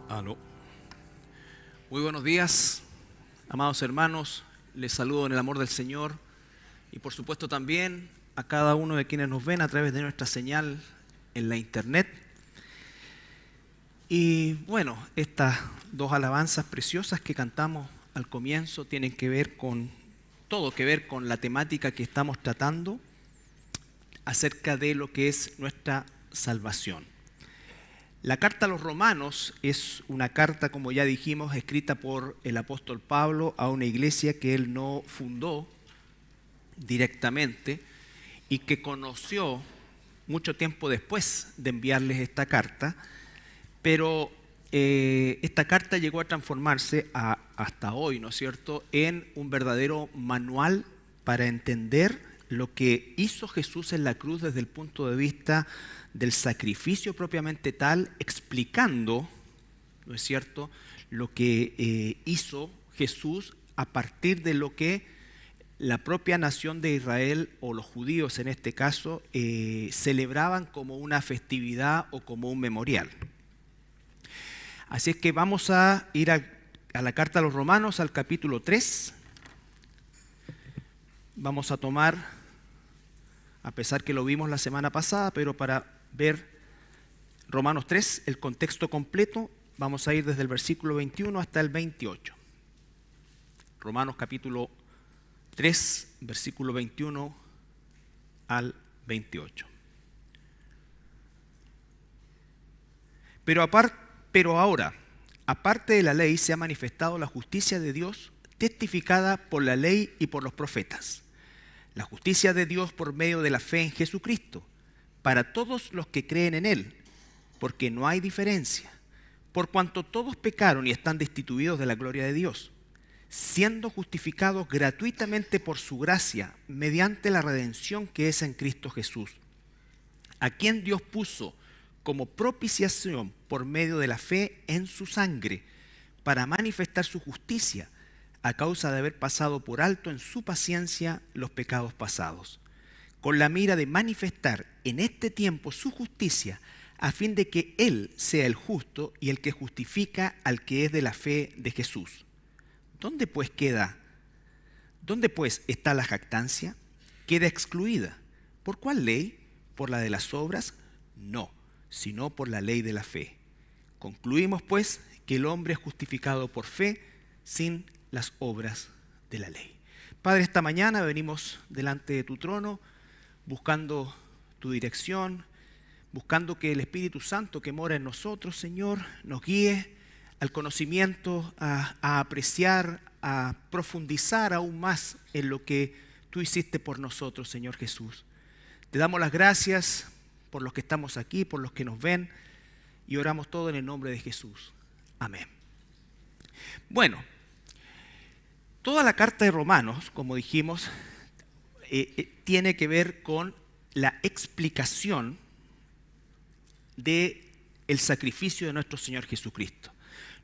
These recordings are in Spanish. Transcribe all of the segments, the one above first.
Aló. Muy buenos días, amados hermanos. Les saludo en el amor del Señor y por supuesto también a cada uno de quienes nos ven a través de nuestra señal en la internet. Y bueno, estas dos alabanzas preciosas que cantamos al comienzo tienen que ver con todo que ver con la temática que estamos tratando acerca de lo que es nuestra salvación. La carta a los Romanos es una carta, como ya dijimos, escrita por el apóstol Pablo a una iglesia que él no fundó directamente y que conoció mucho tiempo después de enviarles esta carta, pero esta carta llegó a transformarse hasta hoy, ¿no es cierto?, en un verdadero manual para entender lo que hizo Jesús en la cruz desde el punto de vista del sacrificio propiamente tal, explicando, ¿no es cierto?, lo que hizo Jesús a partir de lo que la propia nación de Israel, o los judíos en este caso, celebraban como una festividad o como un memorial. Así es que vamos a ir a la carta a los Romanos, al capítulo 3. Vamos a tomar, a pesar que lo vimos la semana pasada, pero para ver Romanos 3, el contexto completo, vamos a ir desde el versículo 21 hasta el 28. Romanos capítulo 3, versículo 21 al 28. Pero ahora, aparte de la ley, se ha manifestado la justicia de Dios, testificada por la ley y por los profetas. La justicia de Dios por medio de la fe en Jesucristo, para todos los que creen en Él, porque no hay diferencia, por cuanto todos pecaron y están destituidos de la gloria de Dios, siendo justificados gratuitamente por su gracia, mediante la redención que es en Cristo Jesús, a quien Dios puso como propiciación por medio de la fe en su sangre, para manifestar su justicia, a causa de haber pasado por alto en su paciencia los pecados pasados, con la mira de manifestar en este tiempo su justicia, a fin de que Él sea el justo y el que justifica al que es de la fe de Jesús. ¿Dónde pues está la jactancia? Queda excluida. ¿Por cuál ley? ¿Por la de las obras? No, sino por la ley de la fe. Concluimos pues que el hombre es justificado por fe sin las obras de la ley. Padre, esta mañana venimos delante de tu trono buscando tu dirección, buscando que el Espíritu Santo que mora en nosotros, Señor, nos guíe al conocimiento, a apreciar, a profundizar aún más en lo que tú hiciste por nosotros, Señor Jesús. Te damos las gracias por los que estamos aquí, por los que nos ven, y oramos todo en el nombre de Jesús. Amén. Bueno, toda la carta de Romanos, como dijimos, tiene que ver con la explicación del sacrificio de nuestro Señor Jesucristo.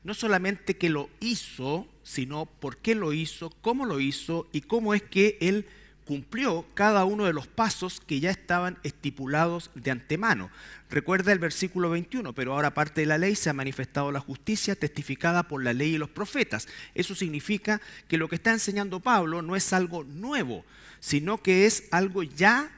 No solamente que lo hizo, sino por qué lo hizo, cómo lo hizo y cómo es que Él cumplió cada uno de los pasos que ya estaban estipulados de antemano. Recuerda el versículo 21, pero ahora aparte de la ley se ha manifestado la justicia testificada por la ley y los profetas. Eso significa que lo que está enseñando Pablo no es algo nuevo, sino que es algo ya,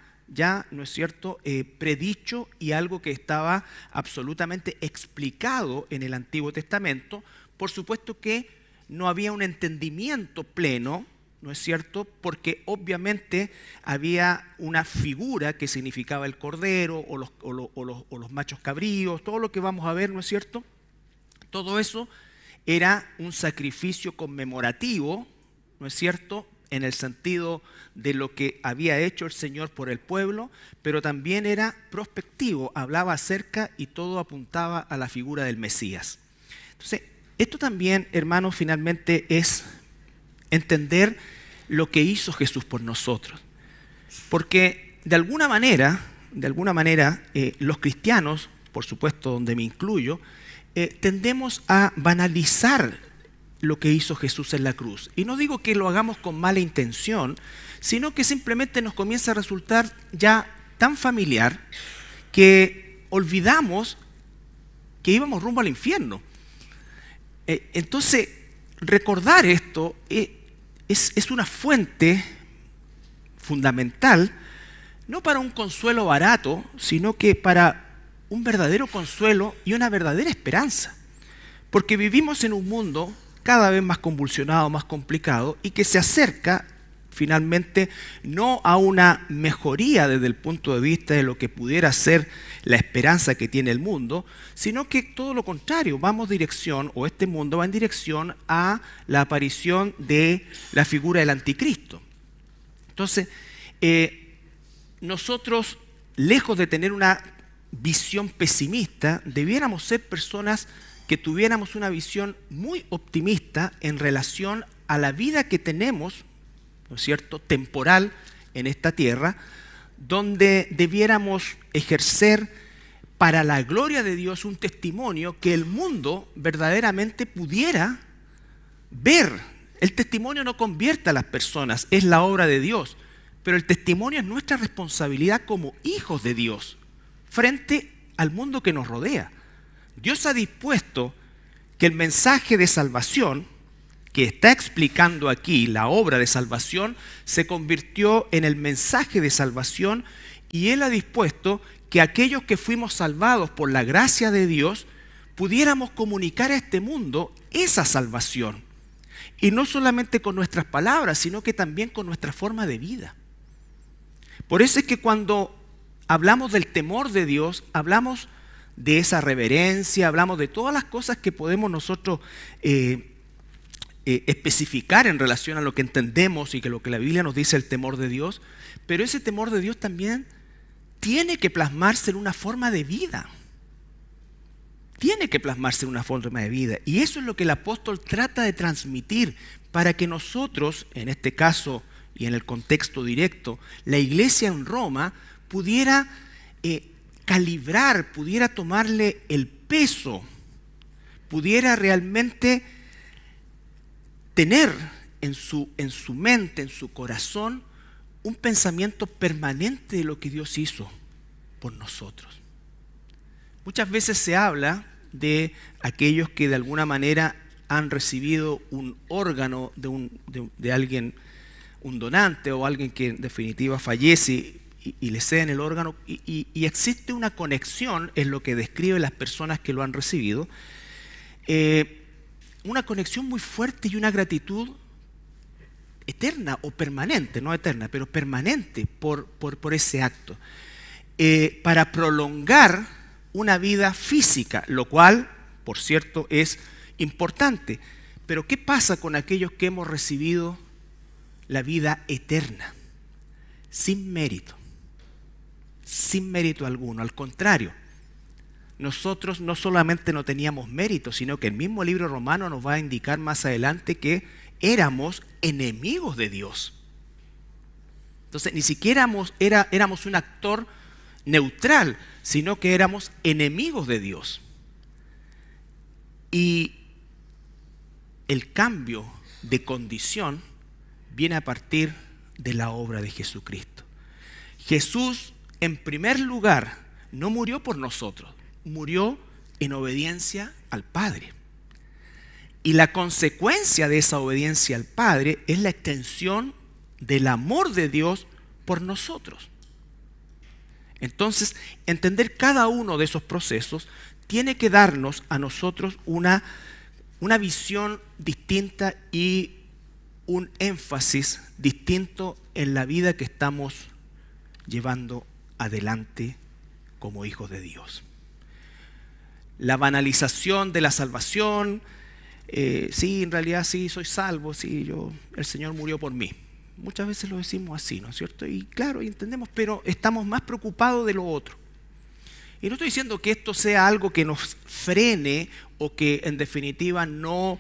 ¿no es cierto?, predicho y algo que estaba absolutamente explicado en el Antiguo Testamento. Por supuesto que no había un entendimiento pleno, ¿no es cierto?, porque obviamente había una figura que significaba el cordero o los machos cabríos, todo lo que vamos a ver, ¿no es cierto? Todo eso era un sacrificio conmemorativo, ¿no es cierto?, en el sentido de lo que había hecho el Señor por el pueblo, pero también era prospectivo, hablaba acerca y todo apuntaba a la figura del Mesías. Entonces, esto también, hermanos, finalmente es entender lo que hizo Jesús por nosotros. Porque de alguna manera, los cristianos, por supuesto donde me incluyo, tendemos a banalizar lo que hizo Jesús en la cruz. Y no digo que lo hagamos con mala intención, sino que simplemente nos comienza a resultar ya tan familiar que olvidamos que íbamos rumbo al infierno. Entonces, recordar esto es una fuente fundamental, no para un consuelo barato, sino que para un verdadero consuelo y una verdadera esperanza. Porque vivimos en un mundo cada vez más convulsionado, más complicado, y que se acerca finalmente no a una mejoría desde el punto de vista de lo que pudiera ser la esperanza que tiene el mundo, sino que todo lo contrario, vamos dirección, o este mundo va en dirección a la aparición de la figura del anticristo. Entonces, nosotros, lejos de tener una visión pesimista, debiéramos ser personas que tuviéramos una visión muy optimista en relación a la vida que tenemos, ¿no es cierto?, temporal en esta tierra, donde debiéramos ejercer para la gloria de Dios un testimonio que el mundo verdaderamente pudiera ver. El testimonio no convierte a las personas, es la obra de Dios, pero el testimonio es nuestra responsabilidad como hijos de Dios frente al mundo que nos rodea. Dios ha dispuesto que el mensaje de salvación que está explicando aquí, la obra de salvación, se convirtió en el mensaje de salvación, y Él ha dispuesto que aquellos que fuimos salvados por la gracia de Dios pudiéramos comunicar a este mundo esa salvación. Y no solamente con nuestras palabras, sino que también con nuestra forma de vida. Por eso es que cuando hablamos del temor de Dios, hablamos de esa reverencia, hablamos de todas las cosas que podemos nosotros especificar en relación a lo que entendemos y que lo que la Biblia nos dice el temor de Dios, pero ese temor de Dios también tiene que plasmarse en una forma de vida. Tiene que plasmarse en una forma de vida. Y eso es lo que el apóstol trata de transmitir para que nosotros, en este caso y en el contexto directo, la iglesia en Roma pudiera calibrar, pudiera tomarle el peso, pudiera realmente tener en su mente, en su corazón, un pensamiento permanente de lo que Dios hizo por nosotros. Muchas veces se habla de aquellos que de alguna manera han recibido un órgano de alguien, un donante o alguien que en definitiva fallece y le ceden el órgano, y existe una conexión, es lo que describen las personas que lo han recibido, una conexión muy fuerte y una gratitud eterna o permanente, no eterna, pero permanente por ese acto, para prolongar una vida física, lo cual, por cierto, es importante. Pero ¿qué pasa con aquellos que hemos recibido la vida eterna? Sin mérito alguno. Al contrario, nosotros no solamente no teníamos mérito, sino que el mismo libro romano nos va a indicar más adelante que éramos enemigos de Dios. Entonces, ni siquiera éramos un actor neutral, sino que éramos enemigos de Dios. Y el cambio de condición viene a partir de la obra de Jesucristo. Jesús, en primer lugar, no murió por nosotros, murió en obediencia al Padre. Y la consecuencia de esa obediencia al Padre es la extensión del amor de Dios por nosotros. Entonces, entender cada uno de esos procesos tiene que darnos a nosotros una visión distinta y un énfasis distinto en la vida que estamos llevando adelante como hijos de Dios. La banalización de la salvación, sí, en realidad sí, soy salvo, sí, el Señor murió por mí. Muchas veces lo decimos así, ¿no es cierto? Y claro, entendemos, pero estamos más preocupados de lo otro. Y no estoy diciendo que esto sea algo que nos frene o que en definitiva no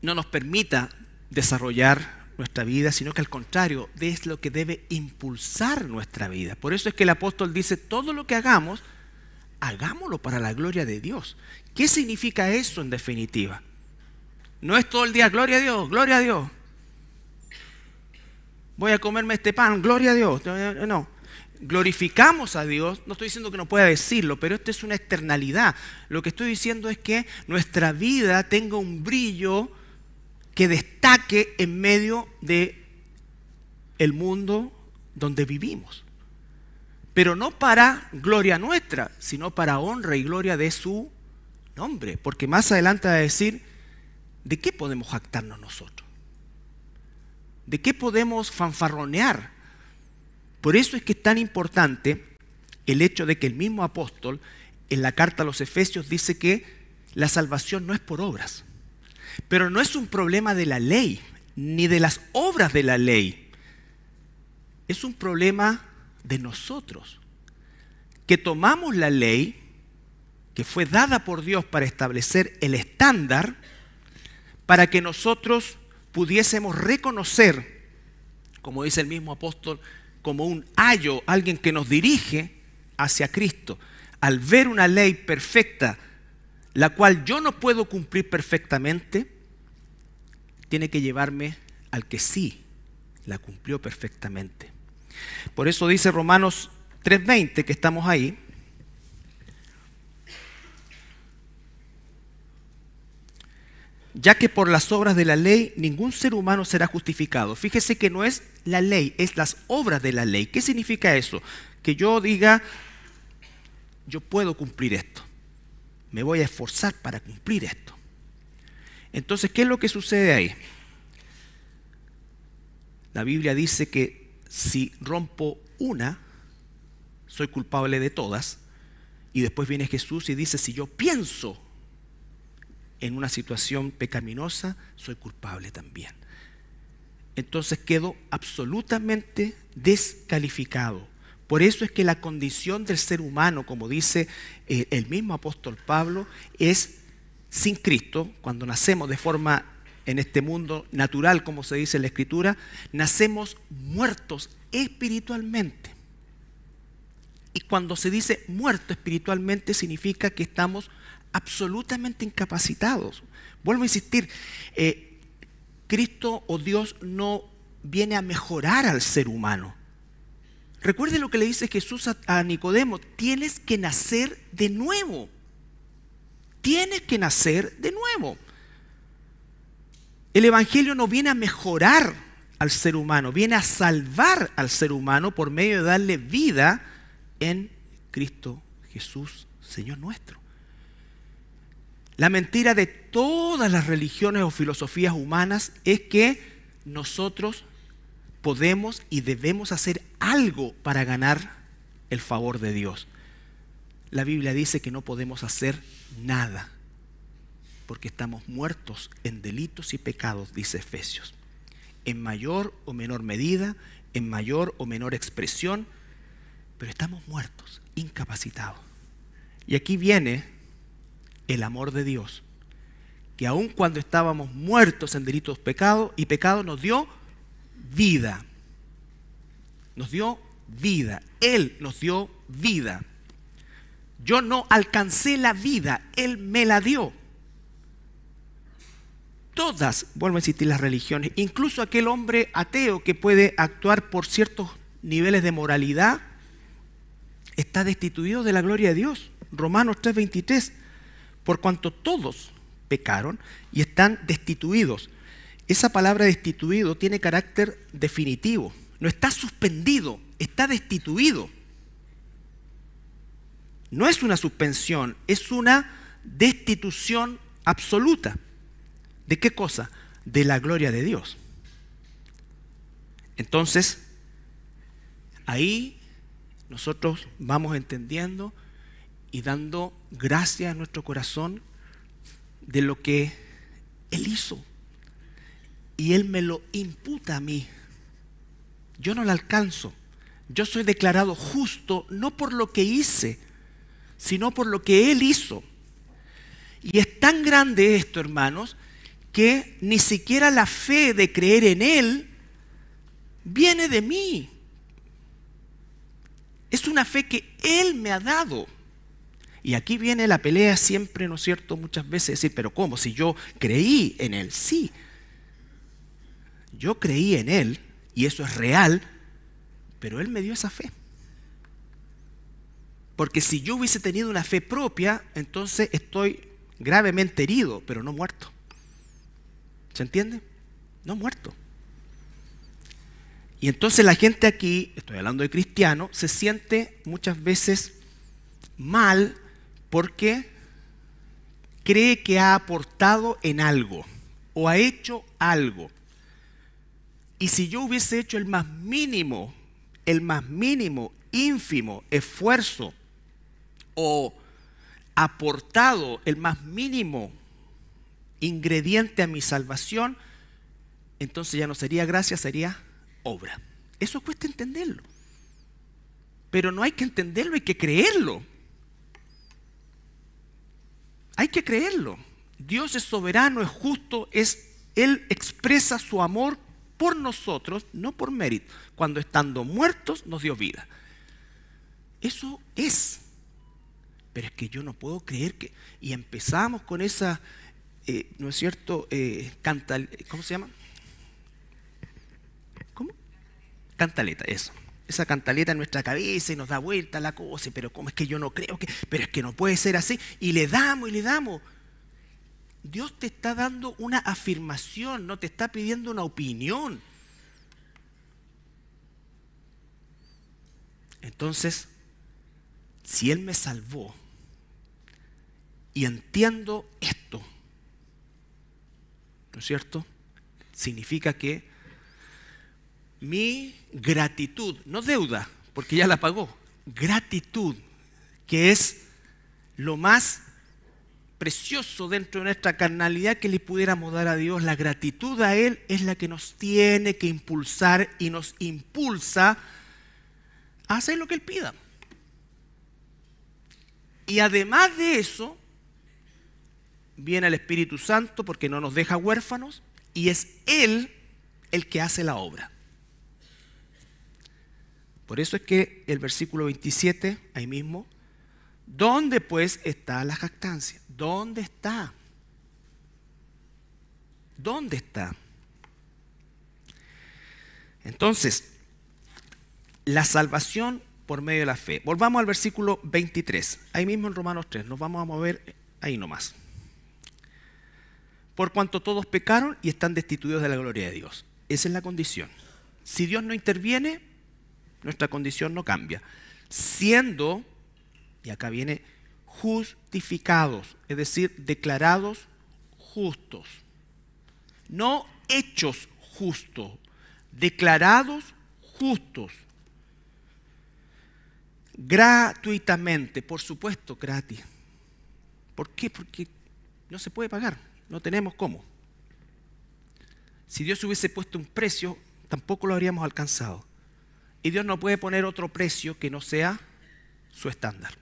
nos permita desarrollar nuestra vida, sino que al contrario, es lo que debe impulsar nuestra vida. Por eso es que el apóstol dice, todo lo que hagamos, hagámoslo para la gloria de Dios. ¿Qué significa eso en definitiva? No es todo el día, gloria a Dios, gloria a Dios. Voy a comerme este pan, gloria a Dios. No. glorificamos a Dios, no estoy diciendo que no pueda decirlo, pero esto es una externalidad. Lo que estoy diciendo es que nuestra vida tenga un brillo que destaque en medio de el mundo donde vivimos. Pero no para gloria nuestra, sino para honra y gloria de su nombre. Porque más adelante va a decir, ¿de qué podemos jactarnos nosotros? ¿De qué podemos fanfarronear? Por eso es que es tan importante el hecho de que el mismo apóstol en la carta a los Efesios dice que la salvación no es por obras. Pero no es un problema de la ley, ni de las obras de la ley. Es un problema de nosotros, que tomamos la ley que fue dada por Dios para establecer el estándar para que nosotros pudiésemos reconocer, como dice el mismo apóstol, como un ayo, alguien que nos dirige hacia Cristo. Al ver una ley perfecta, la cual yo no puedo cumplir perfectamente, tiene que llevarme al que sí la cumplió perfectamente. Por eso dice Romanos 3:20, que estamos ahí. Ya que por las obras de la ley ningún ser humano será justificado. Fíjese que no es la ley, es las obras de la ley. ¿Qué significa eso? Que yo diga, yo puedo cumplir esto. Me voy a esforzar para cumplir esto. Entonces, ¿qué es lo que sucede ahí? La Biblia dice que si rompo una, soy culpable de todas. Y después viene Jesús y dice, si yo pienso en una situación pecaminosa, soy culpable también. Entonces quedo absolutamente descalificado. Por eso es que la condición del ser humano, como dice el mismo apóstol Pablo, es sin Cristo. Cuando nacemos de forma en este mundo natural, como se dice en la Escritura, nacemos muertos espiritualmente. Y cuando se dice muerto espiritualmente, significa que estamos absolutamente incapacitados. Vuelvo a insistir, Cristo o Dios no viene a mejorar al ser humano. Recuerde lo que le dice Jesús a Nicodemo, tienes que nacer de nuevo. Tienes que nacer de nuevo. El Evangelio no viene a mejorar al ser humano, viene a salvar al ser humano por medio de darle vida en Cristo Jesús, Señor nuestro. La mentira de todas las religiones o filosofías humanas es que nosotros podemos y debemos hacer algo para ganar el favor de Dios. La Biblia dice que no podemos hacer nada, porque estamos muertos en delitos y pecados, dice Efesios. En mayor o menor medida, en mayor o menor expresión, pero estamos muertos, incapacitados. Y aquí viene el amor de Dios, que aun cuando estábamos muertos en delitos y pecados, nos dio vida. Nos dio vida. Él nos dio vida. Yo no alcancé la vida, Él me la dio. Todas, vuelvo a insistir, las religiones, incluso aquel hombre ateo que puede actuar por ciertos niveles de moralidad, está destituido de la gloria de Dios. Romanos 3:23, por cuanto todos pecaron y están destituidos. Esa palabra destituido tiene carácter definitivo, no está suspendido, está destituido. No es una suspensión, es una destitución absoluta. ¿De qué cosa? De la gloria de Dios. Entonces, ahí nosotros vamos entendiendo y dando gracias a nuestro corazón de lo que Él hizo. Y Él me lo imputa a mí. Yo no lo alcanzo. Yo soy declarado justo no por lo que hice, sino por lo que Él hizo. Y es tan grande esto, hermanos, que ni siquiera la fe de creer en Él viene de mí. Es una fe que Él me ha dado. Y aquí viene la pelea siempre, ¿no es cierto? Muchas veces decir, pero ¿cómo? Si yo creí en Él. Sí, yo creí en Él y eso es real, pero Él me dio esa fe. Porque si yo hubiese tenido una fe propia, entonces estoy gravemente herido, pero no muerto. ¿Se entiende? No muerto. Y entonces la gente aquí, estoy hablando de cristianos, se siente muchas veces mal porque cree que ha aportado en algo o ha hecho algo. Y si yo hubiese hecho el más mínimo, ínfimo esfuerzo o aportado el más mínimo ingrediente a mi salvación, entonces ya no sería gracia, sería obra. Eso cuesta entenderlo. Pero no hay que entenderlo, hay que creerlo. Hay que creerlo. Dios es soberano, es justo, Él expresa su amor por nosotros, no por mérito. Cuando estando muertos nos dio vida. Eso es. Pero es que yo no puedo creer que... Y empezamos con esa, ¿no es cierto? ¿Cómo se llama? ¿Cómo? Cantaleta, eso. Esa cantaleta en nuestra cabeza y nos da vuelta la cosa, pero ¿cómo es que yo no creo que? Pero es que no puede ser así. Y le damos y le damos. Dios te está dando una afirmación, no te está pidiendo una opinión. Entonces, si Él me salvó y entiendo esto, ¿no es cierto? Significa que mi gratitud, no deuda, porque ya la pagó, gratitud, que es lo más precioso dentro de nuestra carnalidad que le pudiéramos dar a Dios, la gratitud a Él es la que nos tiene que impulsar y nos impulsa a hacer lo que Él pida. Y además de eso, viene el Espíritu Santo porque no nos deja huérfanos y es Él el que hace la obra. Por eso es que el versículo 27, ahí mismo, ¿dónde pues está la jactancia? ¿Dónde está? ¿Dónde está? Entonces, la salvación por medio de la fe. Volvamos al versículo 23. Ahí mismo en Romanos 3. Nos vamos a mover ahí nomás. Por cuanto todos pecaron y están destituidos de la gloria de Dios. Esa es la condición. Si Dios no interviene, nuestra condición no cambia. Siendo, y acá viene, justificados, es decir, declarados justos. No hechos justos, declarados justos. Gratuitamente, por supuesto, gratis. ¿Por qué? Porque no se puede pagar, no tenemos cómo. Si Dios hubiese puesto un precio, tampoco lo habríamos alcanzado. Y Dios no puede poner otro precio que no sea su estándar.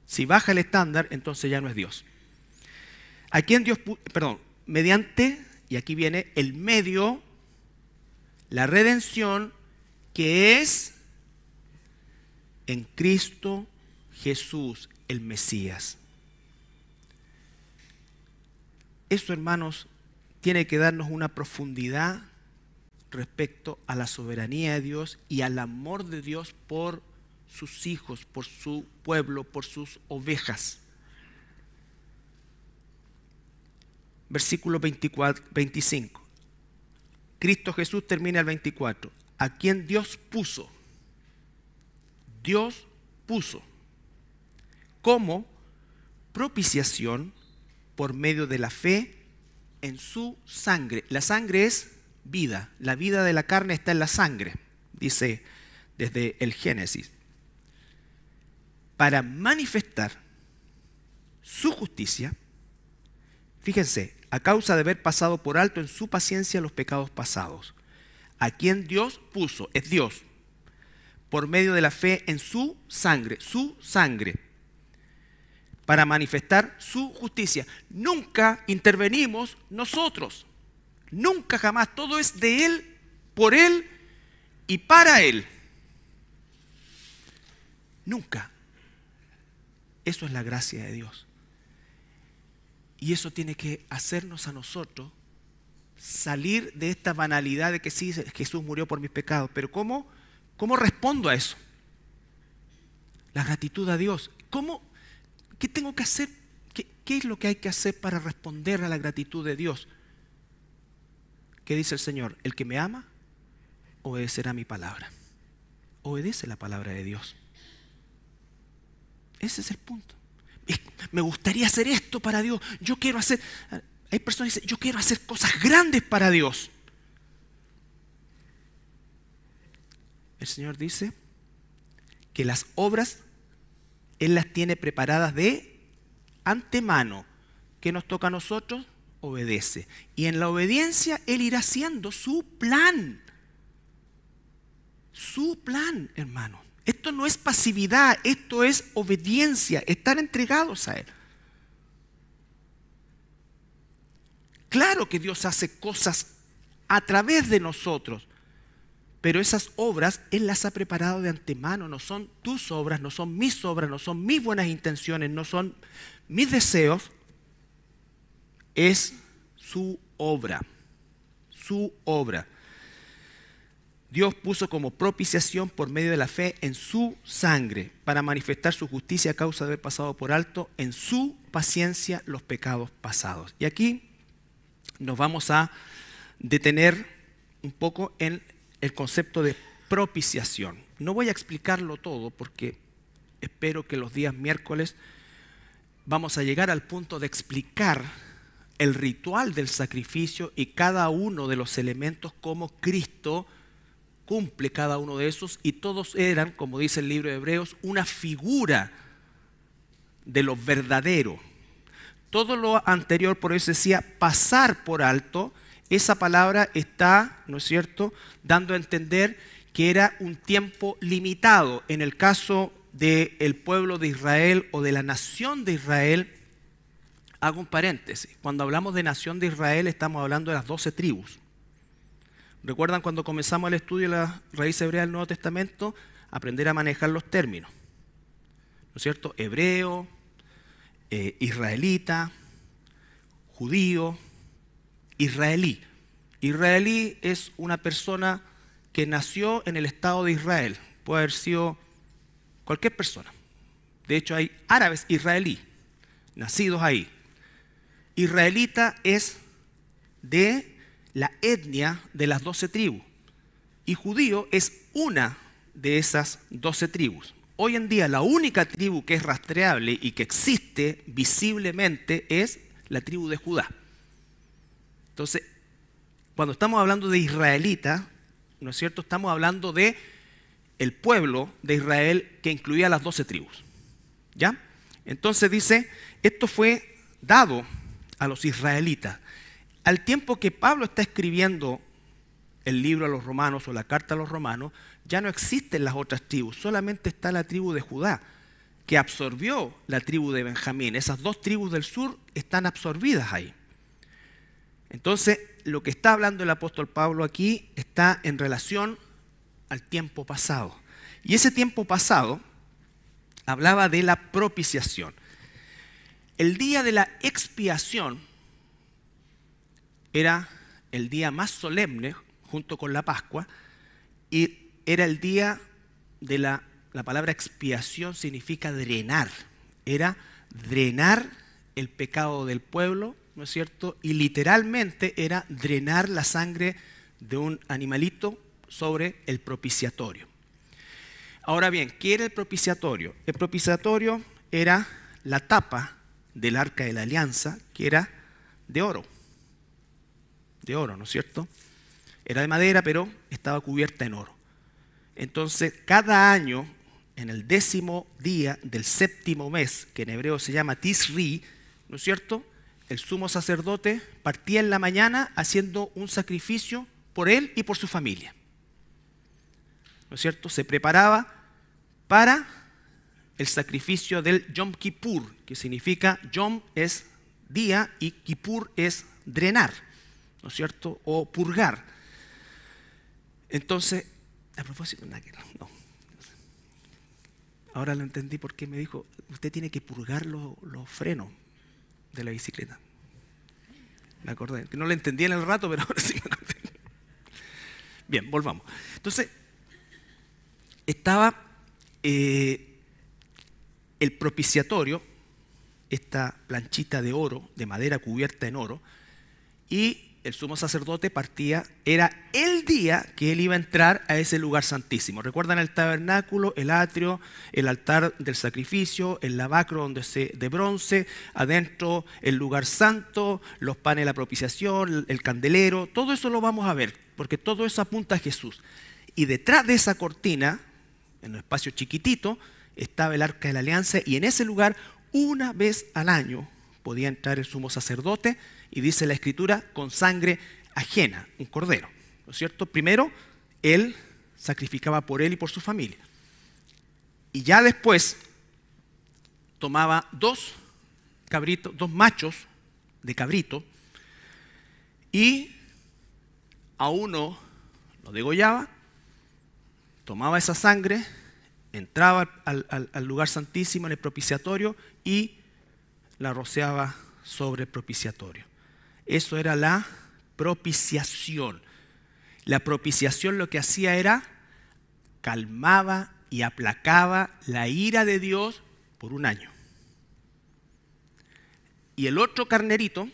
Si baja el estándar, entonces ya no es Dios. ¿A quién Dios mediante, y aquí viene el medio, la redención, que es en Cristo Jesús, el Mesías. Eso, hermanos, tiene que darnos una profundidad respecto a la soberanía de Dios y al amor de Dios por sus hijos, por su pueblo, por sus ovejas. Versículo 25. Cristo Jesús termina el 24. A quien Dios puso como propiciación por medio de la fe en su sangre. La sangre es vida. La vida de la carne está en la sangre, dice desde el Génesis. Para manifestar su justicia, fíjense, a causa de haber pasado por alto en su paciencia los pecados pasados. A quien Dios puso, es Dios, por medio de la fe en su sangre, para manifestar su justicia. Nunca intervenimos nosotros, nunca jamás, todo es de Él, por Él y para Él. Nunca. Eso es la gracia de Dios. Y eso tiene que hacernos a nosotros salir de esta banalidad de que sí, Jesús murió por mis pecados. Pero ¿cómo respondo a eso? La gratitud a Dios. ¿Cómo? ¿Qué tengo que hacer? ¿Qué es lo que hay que hacer para responder a la gratitud de Dios? ¿Qué dice el Señor? El que me ama, obedecerá mi palabra. Obedece la palabra de Dios. Ese es el punto. Me gustaría hacer esto para Dios. Yo quiero hacer... Hay personas que dicen, yo quiero hacer cosas grandes para Dios. El Señor dice que las obras Él las tiene preparadas de antemano. ¿Qué nos toca a nosotros? Obedece. Y en la obediencia Él irá haciendo su plan. Su plan, hermano. Esto no es pasividad, esto es obediencia, estar entregados a Él. Claro que Dios hace cosas a través de nosotros, pero esas obras Él las ha preparado de antemano. No son tus obras, no son mis obras, no son mis buenas intenciones, no son mis deseos. Es su obra, su obra. Dios puso como propiciación por medio de la fe en su sangre para manifestar su justicia a causa de haber pasado por alto en su paciencia los pecados pasados. Y aquí nos vamos a detener un poco en el concepto de propiciación. No voy a explicarlo todo porque espero que los días miércoles vamos a llegar al punto de explicar el ritual del sacrificio y cada uno de los elementos como Cristo cumple cada uno de esos, y todos eran, como dice el libro de Hebreos, una figura de lo verdadero. Todo lo anterior, por eso decía, pasar por alto, esa palabra está, ¿no es cierto?, dando a entender que era un tiempo limitado. En el caso del pueblo de Israel o de la nación de Israel, hago un paréntesis, cuando hablamos de nación de Israel estamos hablando de las 12 tribus. ¿Recuerdan cuando comenzamos el estudio de la raíz hebrea del Nuevo Testamento? Aprender a manejar los términos, ¿no es cierto? Hebreo, israelita, judío, israelí. Israelí es una persona que nació en el Estado de Israel. Puede haber sido cualquier persona. De hecho, hay árabes israelí, nacidos ahí. Israelita es de la etnia de las 12 tribus. Y judío es una de esas 12 tribus. Hoy en día la única tribu que es rastreable y que existe visiblemente es la tribu de Judá. Entonces, cuando estamos hablando de israelita, ¿no es cierto?, estamos hablando de el pueblo de Israel que incluía las 12 tribus. ¿Ya? Entonces dice, esto fue dado a los israelitas. Al tiempo que Pablo está escribiendo el libro a los romanos o la carta a los romanos, ya no existen las otras tribus, solamente está la tribu de Judá, que absorbió la tribu de Benjamín. Esas dos tribus del sur están absorbidas ahí. Entonces, lo que está hablando el apóstol Pablo aquí está en relación al tiempo pasado. Y ese tiempo pasado hablaba de la propiciación. El día de la expiación era el día más solemne junto con la Pascua, y era el día de la palabra expiación significa drenar. Era drenar el pecado del pueblo, ¿no es cierto? Y literalmente era drenar la sangre de un animalito sobre el propiciatorio. Ahora bien, ¿qué era el propiciatorio? El propiciatorio era la tapa del arca de la alianza, que era de oro. De oro, ¿no es cierto? Era de madera, pero estaba cubierta en oro. Entonces, cada año, en el 10º día del 7º mes, que en hebreo se llama Tisri, ¿no es cierto?, el sumo sacerdote partía en la mañana haciendo un sacrificio por él y por su familia. ¿No es cierto? Se preparaba para el sacrificio del Yom Kippur, que significa Yom es día y Kippur es drenar, ¿no es cierto?, o purgar. Entonces, a propósito, no. Ahora lo entendí porque me dijo, usted tiene que purgar los frenos de la bicicleta. Me acordé, que no lo entendí en el rato, pero ahora sí me acordé. Bien, volvamos. Entonces, estaba el propiciatorio, esta planchita de oro, de madera cubierta en oro, y el sumo sacerdote partía, era el día que él iba a entrar a ese lugar santísimo. ¿Recuerdan el tabernáculo, el atrio, el altar del sacrificio, el lavacro de bronce, adentro el lugar santo, los panes de la propiciación, el candelero? Todo eso lo vamos a ver, porque todo eso apunta a Jesús. Y detrás de esa cortina, en un espacio chiquitito, estaba el arca de la alianza, y en ese lugar, una vez al año, podía entrar el sumo sacerdote, y dice la Escritura, con sangre ajena, un cordero, ¿no es cierto? Primero, él sacrificaba por él y por su familia. Y ya después tomaba dos cabritos, dos machos de cabrito, y a uno lo degollaba, tomaba esa sangre, entraba al lugar santísimo en el propiciatorio y la rociaba sobre el propiciatorio. Eso era la propiciación. La propiciación lo que hacía era calmaba y aplacaba la ira de Dios por un año. Y el otro carnerito,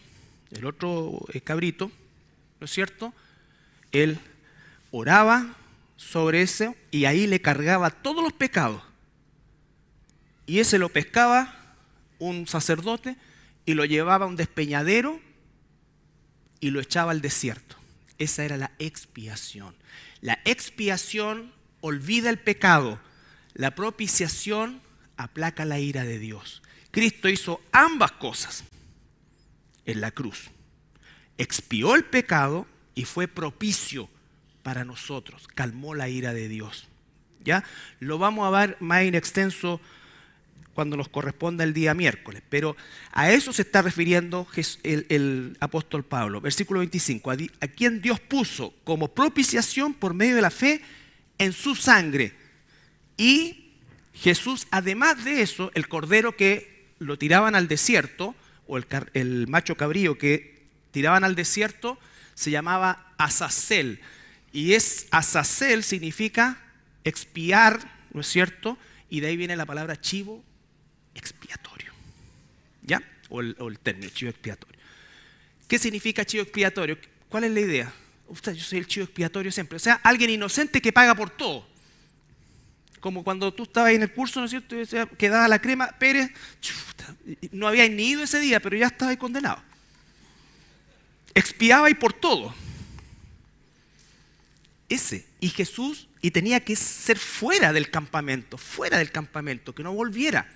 el otro cabrito, ¿no es cierto? Él oraba sobre eso y ahí le cargaba todos los pecados. Y ese lo pescaba un sacerdote y lo llevaba a un despeñadero y lo echaba al desierto. Esa era la expiación. La expiación olvida el pecado. La propiciación aplaca la ira de Dios. Cristo hizo ambas cosas en la cruz. Expió el pecado y fue propicio para nosotros. Calmó la ira de Dios. ¿Ya? Lo vamos a ver más en extenso cuando nos corresponda el día miércoles, pero a eso se está refiriendo el apóstol Pablo. Versículo 25, a quien Dios puso como propiciación por medio de la fe en su sangre. Y Jesús, además de eso, el cordero que lo tiraban al desierto, o el macho cabrío que tiraban al desierto, se llamaba Azazel. Y Azazel significa expiar, ¿no es cierto? Y de ahí viene la palabra chivo expiatorio, ¿ya? O el término chivo expiatorio. ¿Qué significa chivo expiatorio? ¿Cuál es la idea? Usted, yo soy el chivo expiatorio siempre. O sea, alguien inocente que paga por todo. Como cuando tú estabas en el curso, ¿no es cierto? Y quedaba la crema, Pérez, chuta, no había ni ido ese día, pero ya estaba ahí condenado. Expiaba y por todo. Y Jesús, y tenía que ser fuera del campamento, que no volviera.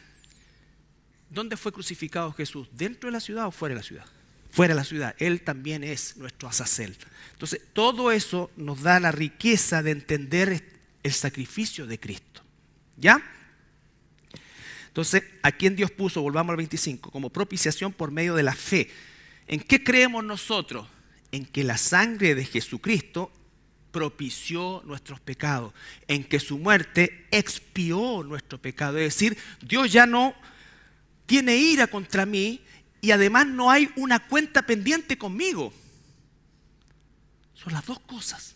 ¿Dónde fue crucificado Jesús? ¿Dentro de la ciudad o fuera de la ciudad? Fuera de la ciudad. Él también es nuestro Azazel. Entonces, todo eso nos da la riqueza de entender el sacrificio de Cristo. ¿Ya? Entonces, ¿a quién Dios puso? Volvamos al 25. Como propiciación por medio de la fe. ¿En qué creemos nosotros? En que la sangre de Jesucristo propició nuestros pecados. En que su muerte expió nuestro pecado. Es decir, Dios ya no tiene ira contra mí y además no hay una cuenta pendiente conmigo. Son las dos cosas.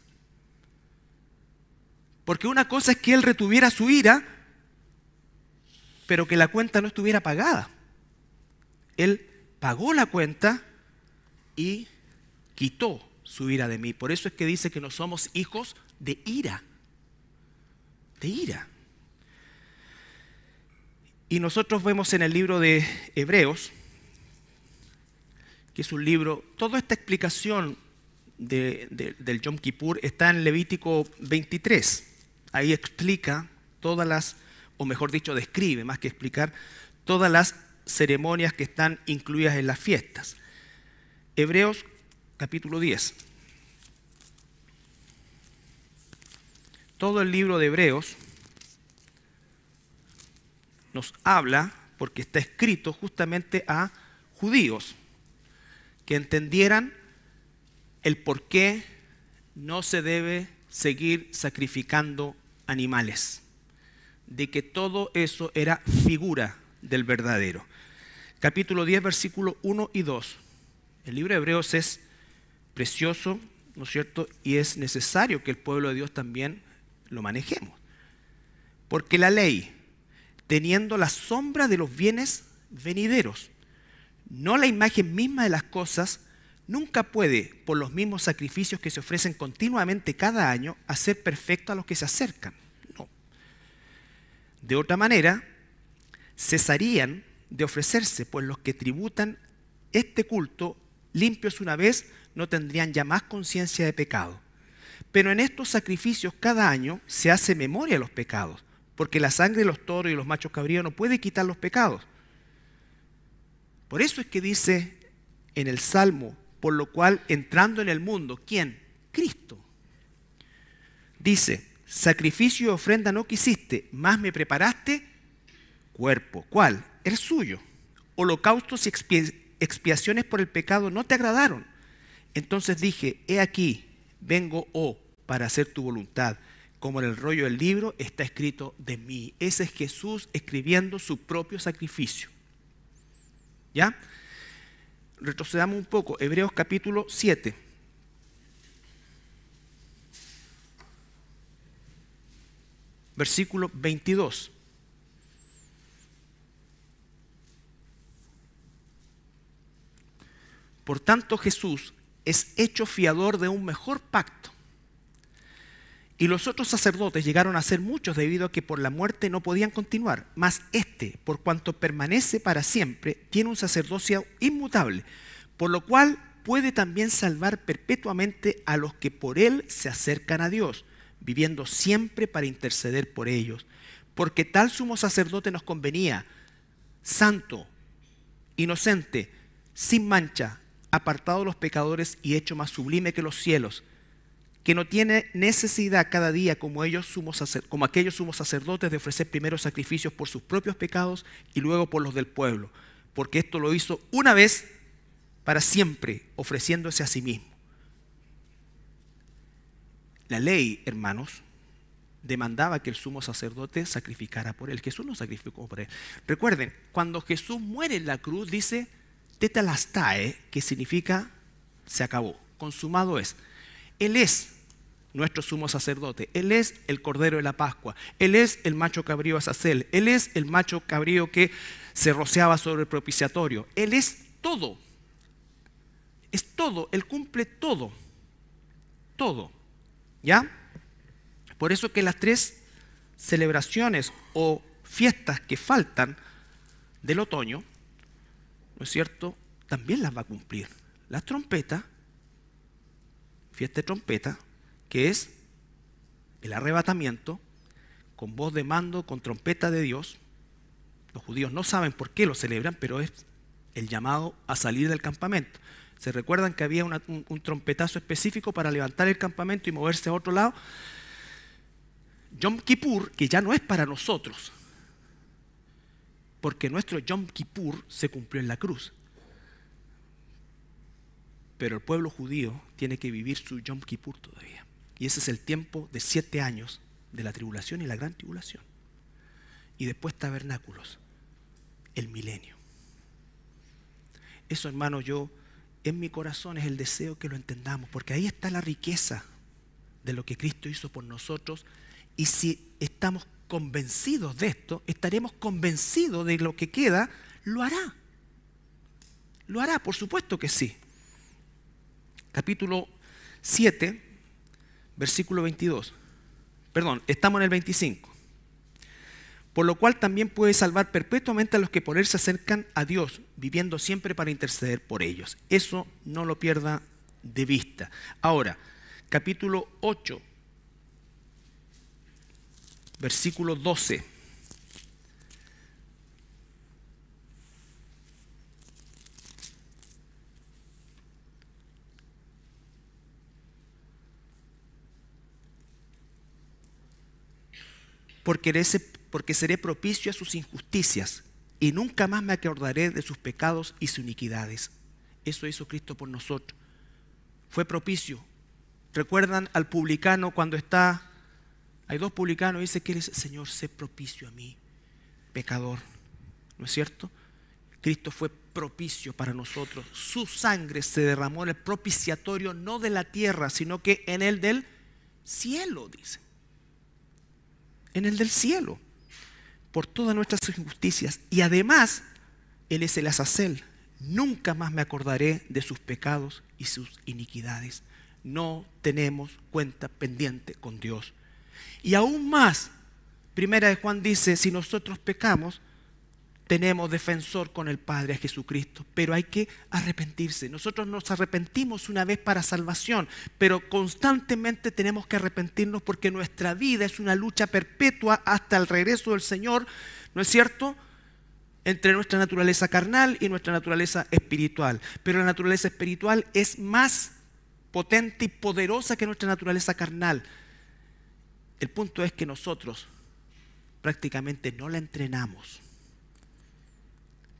Porque una cosa es que Él retuviera su ira, pero que la cuenta no estuviera pagada. Él pagó la cuenta y quitó su ira de mí. Por eso es que dice que no somos hijos de ira. De ira. Y nosotros vemos en el libro de Hebreos, que es un libro, toda esta explicación del Yom Kippur está en Levítico 23. Ahí explica todas las, o mejor dicho, describe, más que explicar, todas las ceremonias que están incluidas en las fiestas. Hebreos capítulo 10. Todo el libro de Hebreos nos habla, porque está escrito justamente a judíos, que entendieran el por qué no se debe seguir sacrificando animales, de que todo eso era figura del verdadero. Capítulo 10, versículos 1 y 2. El libro de Hebreos es precioso, ¿no es cierto? Y es necesario que el pueblo de Dios también lo manejemos. Porque la ley, teniendo la sombra de los bienes venideros. No la imagen misma de las cosas nunca puede, por los mismos sacrificios que se ofrecen continuamente cada año, hacer perfecto a los que se acercan. No. De otra manera, cesarían de ofrecerse, pues los que tributan este culto, limpios una vez, no tendrían ya más conciencia de pecado. Pero en estos sacrificios cada año se hace memoria de los pecados, porque la sangre de los toros y los machos cabríos no puede quitar los pecados. Por eso es que dice en el Salmo, por lo cual entrando en el mundo, ¿quién? Cristo. Dice, sacrificio y ofrenda no quisiste, más me preparaste cuerpo. ¿Cuál? El suyo. Holocaustos y expiaciones por el pecado no te agradaron. Entonces dije, he aquí, vengo, para hacer tu voluntad. Como en el rollo del libro está escrito de mí. Ese es Jesús escribiendo su propio sacrificio. ¿Ya? Retrocedamos un poco. Hebreos capítulo 7. Versículo 22. Por tanto, Jesús es hecho fiador de un mejor pacto. Y los otros sacerdotes llegaron a ser muchos debido a que por la muerte no podían continuar. Mas este, por cuanto permanece para siempre, tiene un sacerdocio inmutable, por lo cual puede también salvar perpetuamente a los que por él se acercan a Dios, viviendo siempre para interceder por ellos. Porque tal sumo sacerdote nos convenía, santo, inocente, sin mancha, apartado de los pecadores y hecho más sublime que los cielos, que no tiene necesidad cada día como aquellos sumos sacerdotes de ofrecer primero sacrificios por sus propios pecados y luego por los del pueblo, porque esto lo hizo una vez para siempre, ofreciéndose a sí mismo. La ley, hermanos, demandaba que el sumo sacerdote sacrificara por él. Jesús no sacrificó por él. Recuerden, cuando Jesús muere en la cruz, dice tetalastae, que significa se acabó, consumado es. Él es nuestro sumo sacerdote. Él es el Cordero de la Pascua. Él es el macho cabrío Azazel. Él es el macho cabrío que se rociaba sobre el propiciatorio. Él es todo. Es todo. Él cumple todo. Todo. ¿Ya? Por eso que las 3 celebraciones o fiestas que faltan del otoño, ¿no es cierto?, también las va a cumplir. Las trompetas, fiesta de trompeta, que es el arrebatamiento con voz de mando, con trompeta de Dios. Los judíos no saben por qué lo celebran, pero es el llamado a salir del campamento. ¿Se recuerdan que había un trompetazo específico para levantar el campamento y moverse a otro lado? Yom Kippur, que ya no es para nosotros, porque nuestro Yom Kippur se cumplió en la cruz. Pero el pueblo judío tiene que vivir su Yom Kippur todavía. Y ese es el tiempo de 7 años de la tribulación y la gran tribulación. Y después tabernáculos, el milenio. Eso, hermano, yo en mi corazón es el deseo que lo entendamos, porque ahí está la riqueza de lo que Cristo hizo por nosotros. Y si estamos convencidos de esto, estaremos convencidos de lo que queda, lo hará. Lo hará, por supuesto que sí. Capítulo 7, versículo 22. Perdón, estamos en el 25. Por lo cual también puede salvar perpetuamente a los que por él se acercan a Dios, viviendo siempre para interceder por ellos. Eso no lo pierda de vista. Ahora, capítulo 8, versículo 12. Porque seré propicio a sus injusticias y nunca más me acordaré de sus pecados y sus iniquidades. Eso hizo Cristo por nosotros. Fue propicio. ¿Recuerdan al publicano cuando hay 2 publicanos y dice que él dice, Señor, sé propicio a mí, pecador? ¿No es cierto? Cristo fue propicio para nosotros. Su sangre se derramó en el propiciatorio, no de la tierra, sino que en el del cielo, dice. En el del cielo. por todas nuestras injusticias. Y además, Él es el Azazel. Nunca más me acordaré de sus pecados y sus iniquidades. No tenemos cuenta pendiente con Dios. Y aún más, Primera de Juan dice, si nosotros pecamos, tenemos defensor con el Padre, a Jesucristo, pero hay que arrepentirse. Nosotros nos arrepentimos una vez para salvación, pero constantemente tenemos que arrepentirnos porque nuestra vida es una lucha perpetua hasta el regreso del Señor, ¿no es cierto?, entre nuestra naturaleza carnal y nuestra naturaleza espiritual. Pero la naturaleza espiritual es más potente y poderosa que nuestra naturaleza carnal. El punto es que nosotros prácticamente no la entrenamos,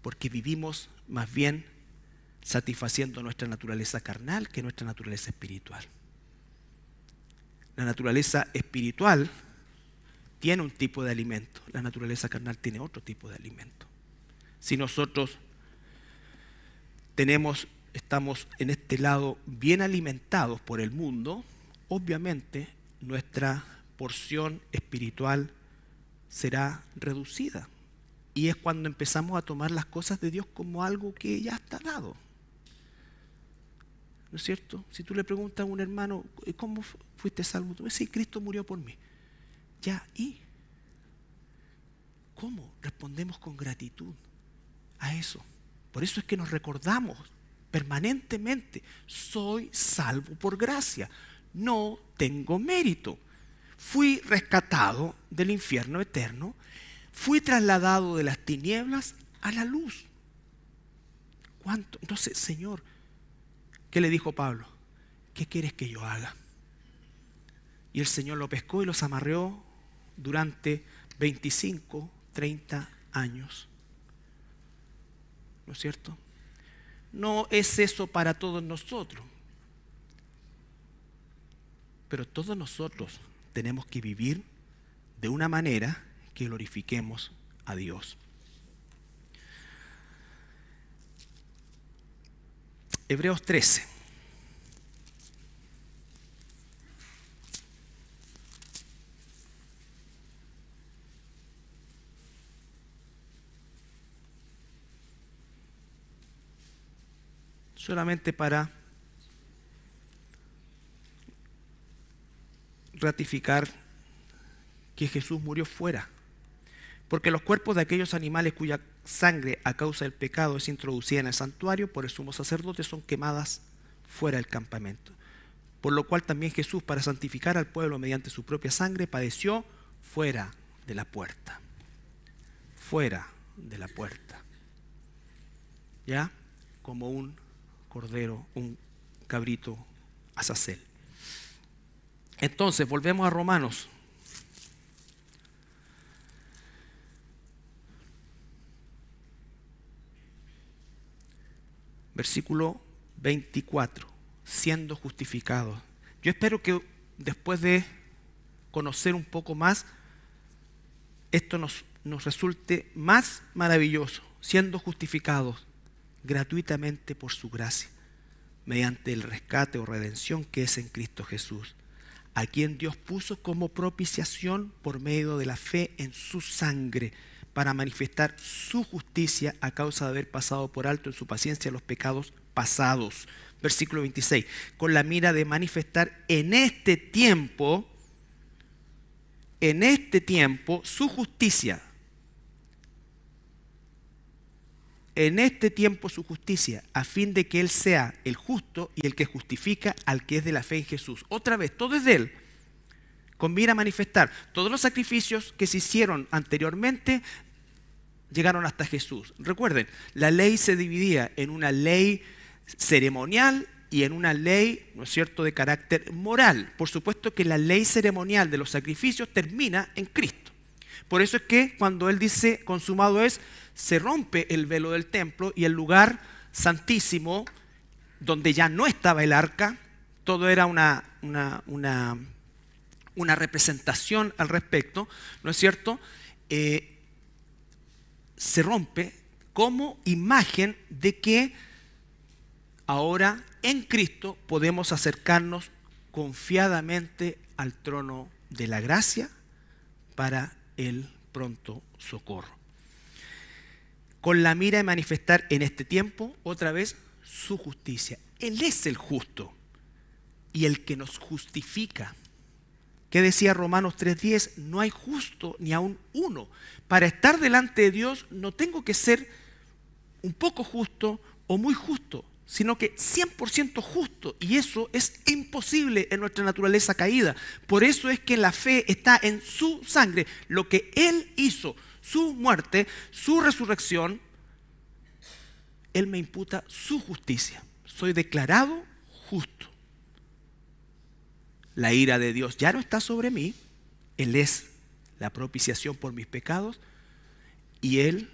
porque vivimos más bien satisfaciendo nuestra naturaleza carnal que nuestra naturaleza espiritual. La naturaleza espiritual tiene un tipo de alimento, la naturaleza carnal tiene otro tipo de alimento. Si nosotros estamos en este lado bien alimentados por el mundo, obviamente nuestra porción espiritual será reducida. Y es cuando empezamos a tomar las cosas de Dios como algo que ya está dado. ¿No es cierto? Si tú le preguntas a un hermano, ¿cómo fuiste salvo? Tú dices, sí, Cristo murió por mí. Ya, ¿y cómo respondemos con gratitud a eso? Por eso es que nos recordamos permanentemente, soy salvo por gracia, no tengo mérito. Fui rescatado del infierno eterno, fui trasladado de las tinieblas a la luz. ¿Cuánto? Entonces, Señor, ¿qué le dijo Pablo? ¿Qué quieres que yo haga? Y el Señor lo pescó y los amarreó durante 25, 30 años. ¿No es cierto? No es eso para todos nosotros. Pero todos nosotros tenemos que vivir de una manera que glorifiquemos a Dios. Hebreos 13. Solamente para ratificar que Jesús murió fuera. Porque los cuerpos de aquellos animales cuya sangre a causa del pecado es introducida en el santuario por el sumo sacerdote son quemadas fuera del campamento. Por lo cual también Jesús, para santificar al pueblo mediante su propia sangre, padeció fuera de la puerta. Fuera de la puerta. ¿Ya? Como un cordero, un cabrito azazel. Entonces, volvemos a Romanos. Versículo 24. Siendo justificados. Yo espero que después de conocer un poco más, esto nos resulte más maravilloso. Siendo justificados gratuitamente por su gracia, mediante el rescate o redención que es en Cristo Jesús, a quien Dios puso como propiciación por medio de la fe en su sangre, para manifestar su justicia a causa de haber pasado por alto en su paciencia los pecados pasados. Versículo 26, con la mira de manifestar en este tiempo su justicia. En este tiempo su justicia, a fin de que Él sea el justo y el que justifica al que es de la fe en Jesús. Otra vez, todo es de Él. Con mira a manifestar. Todos los sacrificios que se hicieron anteriormente llegaron hasta Jesús. Recuerden, la ley se dividía en una ley ceremonial y en una ley, ¿no es cierto?, de carácter moral. Por supuesto que la ley ceremonial de los sacrificios termina en Cristo. Por eso es que cuando Él dice consumado es, se rompe el velo del templo y el lugar santísimo, donde ya no estaba el arca, todo era una representación al respecto, ¿no es cierto? Se rompe como imagen de que ahora en Cristo podemos acercarnos confiadamente al trono de la gracia para el pronto socorro. Con la mira de manifestar en este tiempo, otra vez, su justicia. Él es el justo y el que nos justifica. ¿Qué decía Romanos 3:10? No hay justo ni aun uno. Para estar delante de Dios no tengo que ser un poco justo o muy justo, sino que 100% justo. Y eso es imposible en nuestra naturaleza caída. Por eso es que la fe está en su sangre. Lo que Él hizo, su muerte, su resurrección, Él me imputa su justicia. Soy declarado justo. La ira de Dios ya no está sobre mí. Él es la propiciación por mis pecados y Él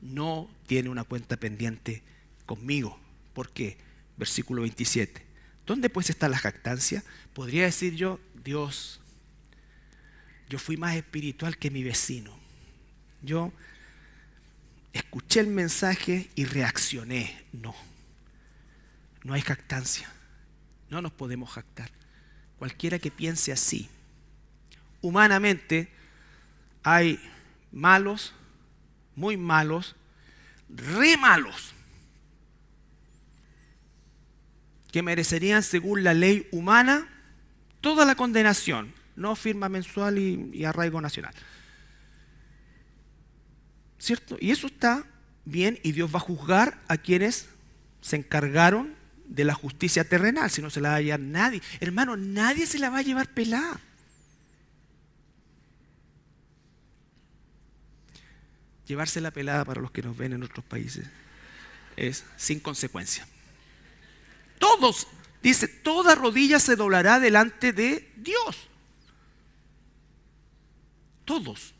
no tiene una cuenta pendiente conmigo. ¿Por qué? Versículo 27. ¿Dónde pues está la jactancia? Podría decir yo, Dios, yo fui más espiritual que mi vecino. Yo escuché el mensaje y reaccioné. No, no hay jactancia. No nos podemos jactar. Cualquiera que piense así. Humanamente hay malos, muy malos, re malos, que merecerían según la ley humana toda la condenación, no firma mensual y arraigo nacional. ¿Cierto? Y eso está bien y Dios va a juzgar a quienes se encargaron de la justicia terrenal, si no se la va a llevar nadie. Hermano, nadie se la va a llevar pelada. Llevarse la pelada, para los que nos ven en otros países, es sin consecuencia. Todos, dice, toda rodilla se doblará delante de Dios. Todos.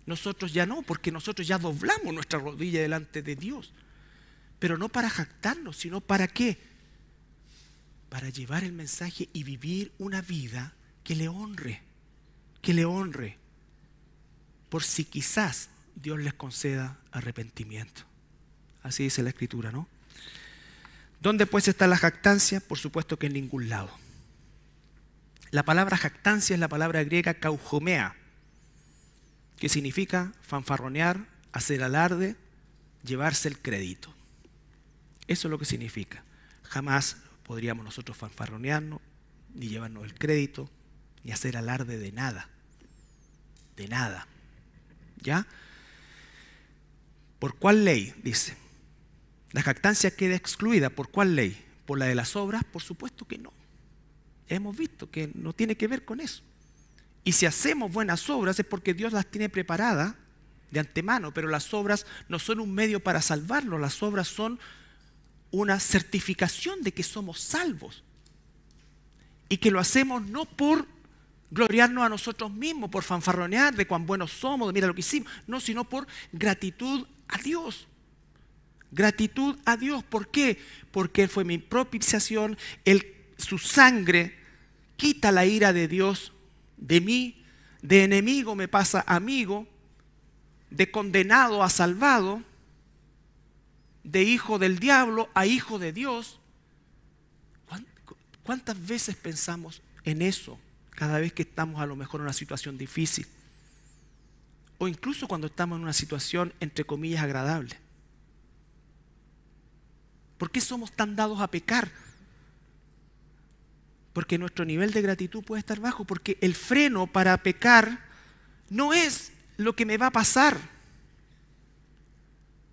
Nosotros ya no, porque nosotros ya doblamos nuestra rodilla delante de Dios. Pero no para jactarnos, sino ¿para qué? Para llevar el mensaje y vivir una vida que le honre. Que le honre. Por si quizás Dios les conceda arrepentimiento. Así dice la Escritura, ¿no? ¿Dónde pues está la jactancia? Por supuesto que en ningún lado. La palabra jactancia es la palabra griega kaujomea, que significa fanfarronear, hacer alarde, llevarse el crédito. Eso es lo que significa. Jamás podríamos nosotros fanfarronearnos, ni llevarnos el crédito, ni hacer alarde de nada. De nada. ¿Ya? ¿Por cuál ley? Dice. ¿La jactancia queda excluida? ¿Por cuál ley? ¿Por la de las obras? Por supuesto que no. Hemos visto que no tiene que ver con eso. Y si hacemos buenas obras es porque Dios las tiene preparadas de antemano, pero las obras no son un medio para salvarnos, las obras son una certificación de que somos salvos. Y que lo hacemos no por gloriarnos a nosotros mismos, por fanfarronear de cuán buenos somos, de mira lo que hicimos, no, sino por gratitud a Dios. Gratitud a Dios. ¿Por qué? Porque Él fue mi propiciación, su sangre quita la ira de Dios de mí, de enemigo me pasa amigo, de condenado a salvado, de hijo del diablo a hijo de Dios. ¿Cuántas veces pensamos en eso cada vez que estamos a lo mejor en una situación difícil? O incluso cuando estamos en una situación entre comillas agradable. ¿Por qué somos tan dados a pecar? Porque nuestro nivel de gratitud puede estar bajo, porque el freno para pecar no es lo que me va a pasar,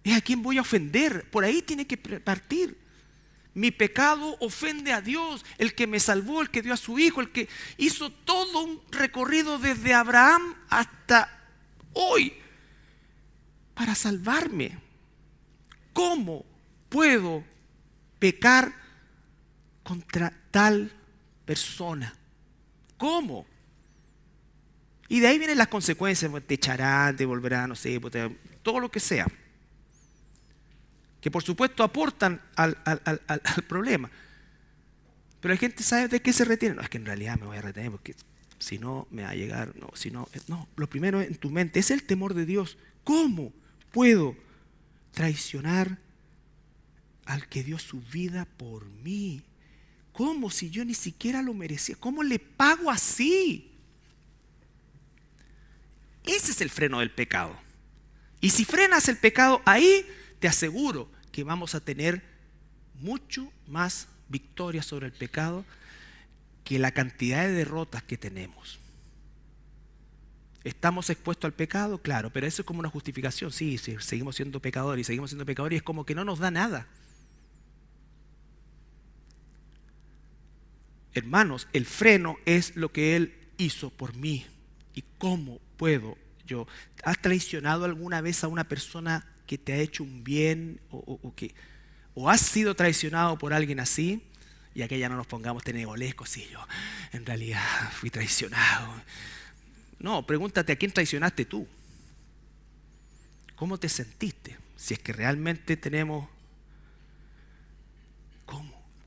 es a quién voy a ofender. Por ahí tiene que partir. Mi pecado ofende a Dios, el que me salvó, el que dio a su hijo, el que hizo todo un recorrido desde Abraham hasta hoy para salvarme. ¿Cómo puedo pecar contra tal persona? ¿Cómo? Y de ahí vienen las consecuencias, te echarán, te volverán, no sé, todo lo que sea, que por supuesto aportan al problema. Pero la gente sabe de qué se retiene. No, es que en realidad me voy a retener porque si no me va a llegar, no, lo primero en tu mente es el temor de Dios. ¿Cómo puedo traicionar al que dio su vida por mí? ¿Cómo si yo ni siquiera lo merecía? ¿Cómo le pago así? Ese es el freno del pecado. Y si frenas el pecado, ahí te aseguro que vamos a tener mucho más victoria sobre el pecado que la cantidad de derrotas que tenemos. ¿Estamos expuestos al pecado? Claro, pero eso es como una justificación. Sí, seguimos siendo pecadores y es como que no nos da nada. Hermanos, el freno es lo que Él hizo por mí. ¿Y cómo puedo yo? ¿Has traicionado alguna vez a una persona que te ha hecho un bien o has sido traicionado por alguien así? Y aquí ya no nos pongamos tenegolescos, sí, yo en realidad fui traicionado. No, pregúntate a quién traicionaste tú. ¿Cómo te sentiste? Si es que realmente tenemos...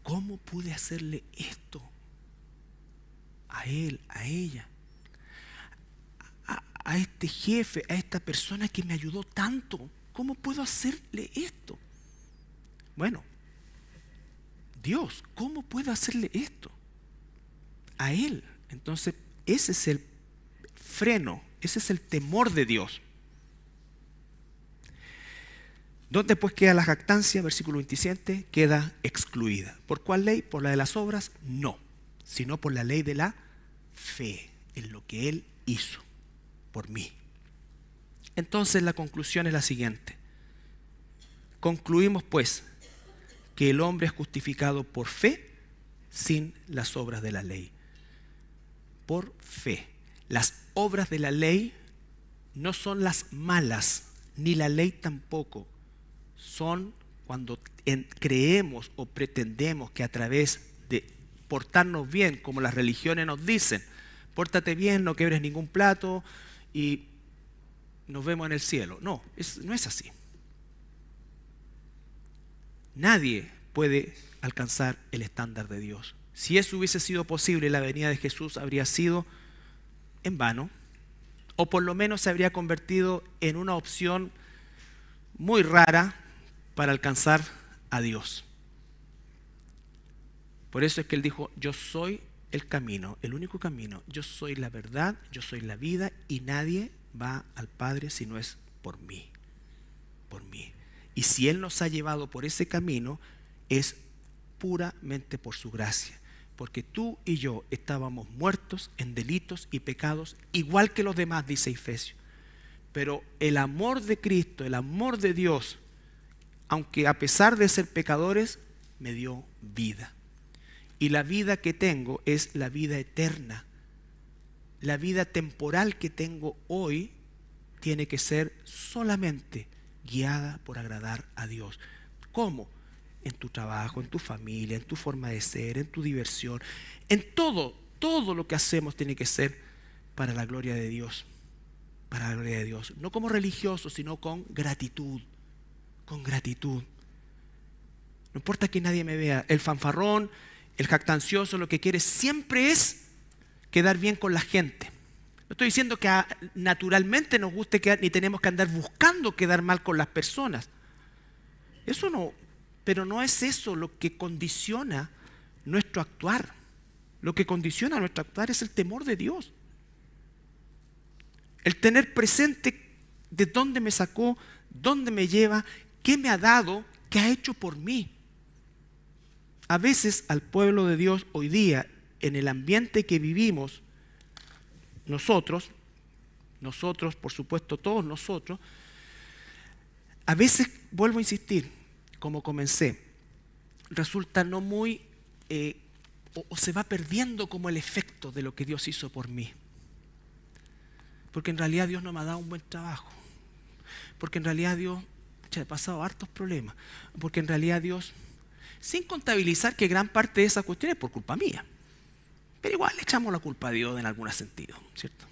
¿Cómo pude hacerle esto a él, a ella? A este jefe, a esta persona que me ayudó tanto. ¿Cómo puedo hacerle esto? Bueno, Dios, ¿cómo puedo hacerle esto? A Él. Entonces, ese es el freno, ese es el temor de Dios. ¿Dónde pues queda la jactancia? Versículo 27, queda excluida. ¿Por cuál ley? ¿Por la de las obras? No, sino por la ley de la fe, en lo que Él hizo por mí. Entonces la conclusión es la siguiente. Concluimos pues que el hombre es justificado por fe sin las obras de la ley. Por fe. Las obras de la ley no son las malas, ni la ley tampoco. Son cuando creemos o pretendemos que a través de portarnos bien, como las religiones nos dicen, pórtate bien, no quebres ningún plato y nos vemos en el cielo. No es así. Nadie puede alcanzar el estándar de Dios. Si eso hubiese sido posible, la venida de Jesús habría sido en vano, o por lo menos se habría convertido en una opción muy rara para alcanzar a Dios. Por eso es que Él dijo, yo soy el camino, el único camino, yo soy la verdad, yo soy la vida y nadie va al Padre si no es por mí, por mí. Y si Él nos ha llevado por ese camino, es puramente por su gracia. Porque tú y yo estábamos muertos en delitos y pecados, igual que los demás, dice Efesios. Pero el amor de Cristo, el amor de Dios, aunque a pesar de ser pecadores, me dio vida. Y la vida que tengo es la vida eterna. La vida temporal que tengo hoy tiene que ser solamente guiada por agradar a Dios. ¿Cómo? En tu trabajo, en tu familia, en tu forma de ser, en tu diversión, en todo lo que hacemos tiene que ser para la gloria de Dios. Para la gloria de Dios. No como religioso, sino con gratitud. Con gratitud. No importa que nadie me vea. El fanfarrón, el jactancioso, lo que quiere siempre es quedar bien con la gente. No estoy diciendo que naturalmente nos guste quedar, ni tenemos que andar buscando quedar mal con las personas. Eso no, pero no es eso lo que condiciona nuestro actuar. Lo que condiciona nuestro actuar es el temor de Dios. El tener presente de dónde me sacó, dónde me lleva, qué me ha dado, qué ha hecho por mí. A veces al pueblo de Dios hoy día, en el ambiente que vivimos, nosotros, por supuesto todos nosotros, a veces, vuelvo a insistir, como comencé, resulta no muy, o se va perdiendo como el efecto de lo que Dios hizo por mí. Porque en realidad Dios no me ha dado un buen trabajo. Porque en realidad Dios, he pasado hartos problemas. Porque en realidad Dios, sin contabilizar que gran parte de esa cuestión es por culpa mía. Pero igual le echamos la culpa a Dios en algún sentido, ¿cierto?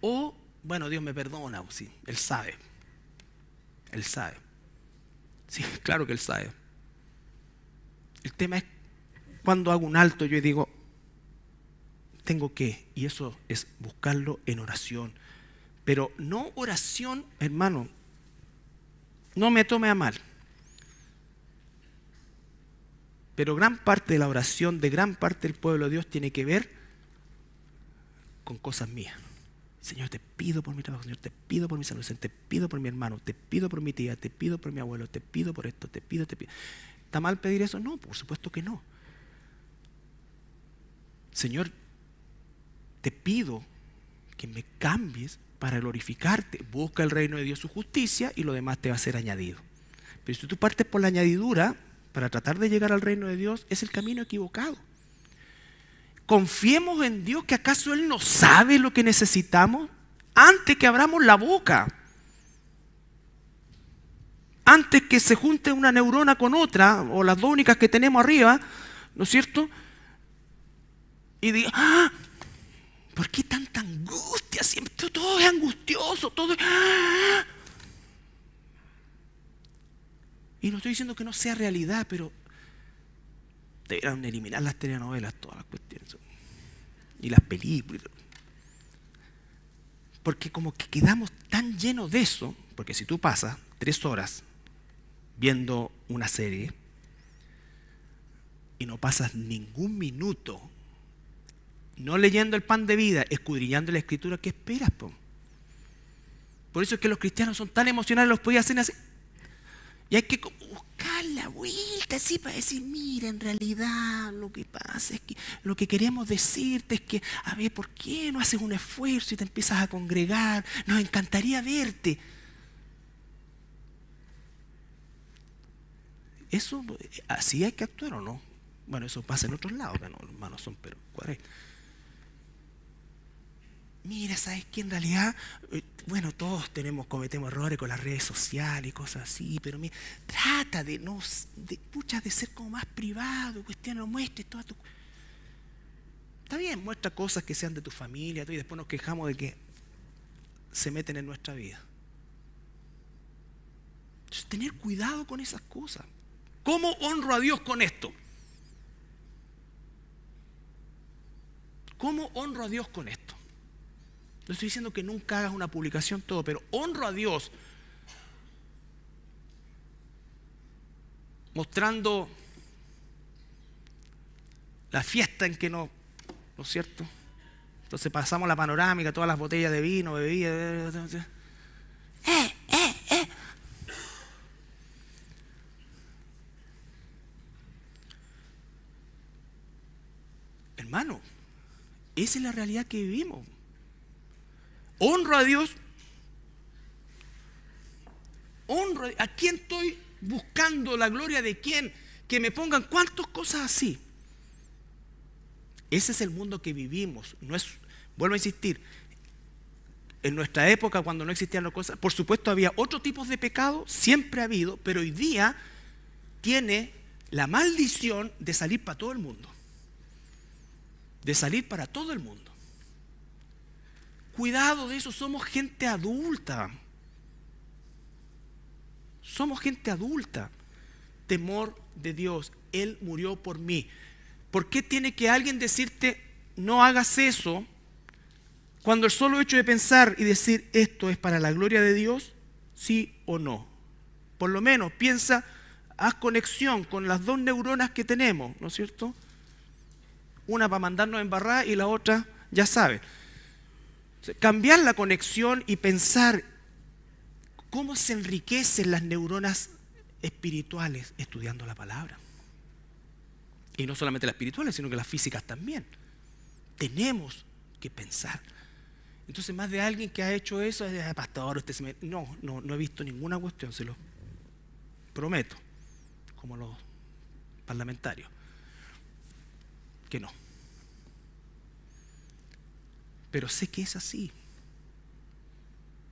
O, bueno, Dios me perdona, o sí, Él sabe. Él sabe. Sí, claro que Él sabe. El tema es cuando hago un alto, yo digo, tengo que, y eso es buscarlo en oración. Pero no oración, hermano, no me tome a mal. Pero gran parte de la oración de gran parte del pueblo de Dios tiene que ver con cosas mías. Señor, te pido por mi trabajo, Señor, te pido por mi salud, Señor, te pido por mi hermano, te pido por mi tía, te pido por mi abuelo, te pido por esto, te pido. ¿Está mal pedir eso? No, por supuesto que no. Señor, te pido que me cambies para glorificarte. Busca el reino de Dios, su justicia, y lo demás te va a ser añadido. Pero si tú partes por la añadidura para tratar de llegar al reino de Dios, es el camino equivocado. Confiemos en Dios, que acaso Él no sabe lo que necesitamos antes que abramos la boca. Antes que se junte una neurona con otra, o las dos únicas que tenemos arriba, ¿no es cierto? Y diga, ¡ah! ¿Por qué tanta angustia? Siempre todo es angustioso, todo es... ¡ah! Y no estoy diciendo que no sea realidad, pero deberían eliminar las telenovelas, todas las cuestiones, y las películas. Porque como que quedamos tan llenos de eso, porque si tú pasas 3 horas viendo una serie y no pasas ningún minuto no leyendo el pan de vida, escudriñando la escritura, ¿qué esperas, po? Por eso es que los cristianos son tan emocionales, los podían hacer así. Y hay que buscar la vuelta así para decir, mira, en realidad lo que pasa es que lo que queremos decirte es que, a ver, ¿por qué no haces un esfuerzo y te empiezas a congregar? Nos encantaría verte. ¿Eso así hay que actuar o no? Bueno, eso pasa en otros lados, que no, hermanos, son pero cuadres. Mira, ¿sabes qué? En realidad, bueno, todos cometemos errores con las redes sociales y cosas así, pero mira, trata de de ser como más privado, cuestión, no muestres toda tu... Está bien, muestra cosas que sean de tu familia, y después nos quejamos de que se meten en nuestra vida. Entonces, tener cuidado con esas cosas. ¿Cómo honro a Dios con esto? ¿Cómo honro a Dios con esto? No estoy diciendo que nunca hagas una publicación, todo, pero honro a Dios mostrando la fiesta en que ¿no es cierto? Entonces pasamos la panorámica, todas las botellas de vino, bebidas. Hermano, esa es la realidad que vivimos. Honro a Dios. ¿A quién estoy buscando la gloria de quién? Que me pongan cuántas cosas así. Ese es el mundo que vivimos. No es, vuelvo a insistir, en nuestra época cuando no existían las cosas, por supuesto había otros tipos de pecado, siempre ha habido, pero hoy día tiene la maldición de salir para todo el mundo. De salir para todo el mundo. Cuidado de eso, somos gente adulta. Somos gente adulta. Temor de Dios. Él murió por mí. ¿Por qué tiene que alguien decirte no hagas eso cuando el solo hecho de pensar y decir esto es para la gloria de Dios, sí o no? Por lo menos piensa, haz conexión con las 2 neuronas que tenemos, ¿no es cierto? Una para mandarnos a embarrar y la otra, ya sabes. Cambiar la conexión y pensar cómo se enriquecen las neuronas espirituales estudiando la palabra. Y no solamente las espirituales, sino que las físicas también. Tenemos que pensar. Entonces, más de alguien que ha hecho eso, es pastor, usted se me... No he visto ninguna cuestión, se lo prometo, como los parlamentarios, que no. Pero sé que es así.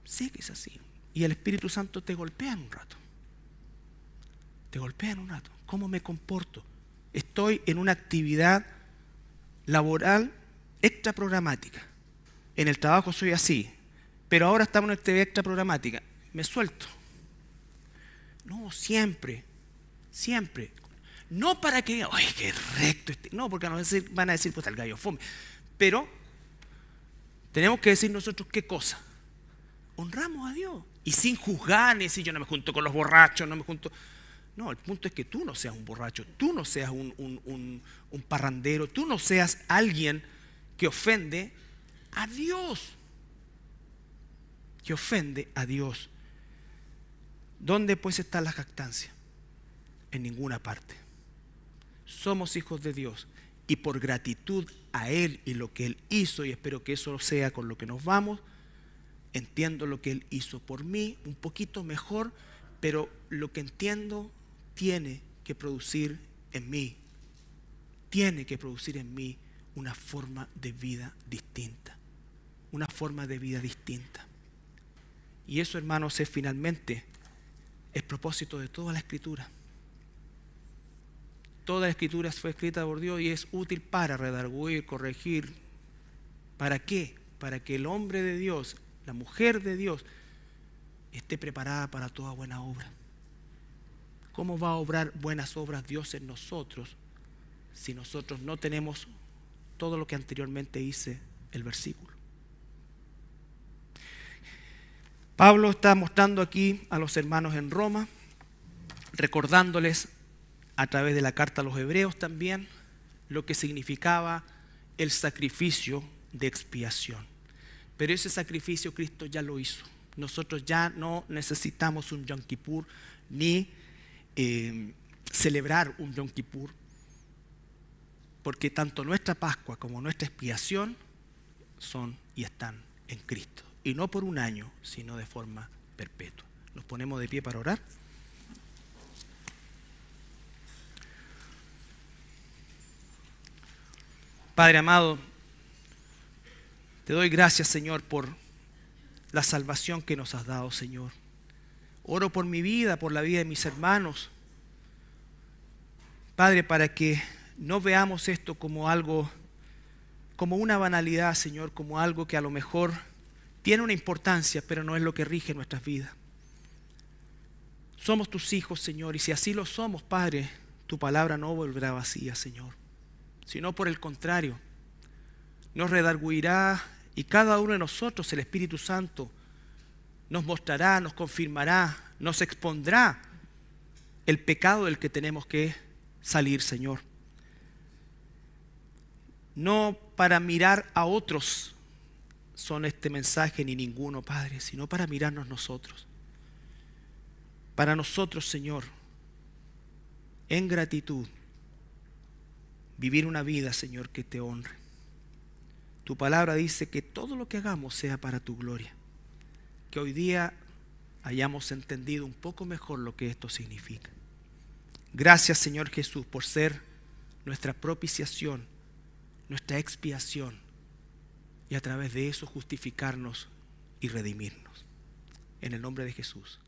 Sé que es así. Y el Espíritu Santo te golpea en un rato. Te golpea en un rato. ¿Cómo me comporto? Estoy en una actividad laboral extra programática. En el trabajo soy así. Pero ahora estamos en una actividad extra programática. Me suelto. No, siempre. Siempre. No para que digan, ¡ay, qué recto! No, porque van a decir, pues el gallo fome. Pero tenemos que decir nosotros qué cosa. Honramos a Dios. Y sin juzgar, ni decir yo no me junto con los borrachos, no me junto. No, el punto es que tú no seas un borracho, tú no seas un parrandero, tú no seas alguien que ofende a Dios. Que ofende a Dios. ¿Dónde pues está la jactancia? En ninguna parte. Somos hijos de Dios y por gratitud a Él y lo que Él hizo, y espero que eso sea con lo que nos vamos, entiendo lo que Él hizo por mí, un poquito mejor, pero lo que entiendo tiene que producir en mí una forma de vida distinta. Una forma de vida distinta. Y eso, hermanos, es finalmente el propósito de toda la Escritura. Toda la Escritura fue escrita por Dios y es útil para redarguir, corregir. ¿Para qué? Para que el hombre de Dios, la mujer de Dios, esté preparada para toda buena obra. ¿Cómo va a obrar buenas obras Dios en nosotros si nosotros no tenemos todo lo que anteriormente hice el versículo? Pablo está mostrando aquí a los hermanos en Roma, recordándoles a través de la carta a los hebreos también lo que significaba el sacrificio de expiación. Pero ese sacrificio Cristo ya lo hizo. Nosotros ya no necesitamos un Yom Kippur ni celebrar un Yom Kippur, porque tanto nuestra Pascua como nuestra expiación son y están en Cristo. Y no por un año, sino de forma perpetua. Nos ponemos de pie para orar. Padre amado, te doy gracias, Señor, por la salvación que nos has dado, Señor. Oro por mi vida, por la vida de mis hermanos. Padre, para que no veamos esto como algo, como una banalidad, Señor, como algo que a lo mejor tiene una importancia, pero no es lo que rige nuestras vidas. Somos tus hijos, Señor, y si así lo somos, Padre, tu palabra no volverá vacía, Señor, sino por el contrario, nos redarguirá y cada uno de nosotros, el Espíritu Santo, nos mostrará, nos confirmará, nos expondrá el pecado del que tenemos que salir, Señor. No para mirar a otros son este mensaje ni ninguno, Padre, sino para mirarnos nosotros. Para nosotros, Señor, en gratitud, vivir una vida, Señor, que te honre. Tu palabra dice que todo lo que hagamos sea para tu gloria. Que hoy día hayamos entendido un poco mejor lo que esto significa. Gracias, Señor Jesús, por ser nuestra propiciación, nuestra expiación, y a través de eso justificarnos y redimirnos. En el nombre de Jesús.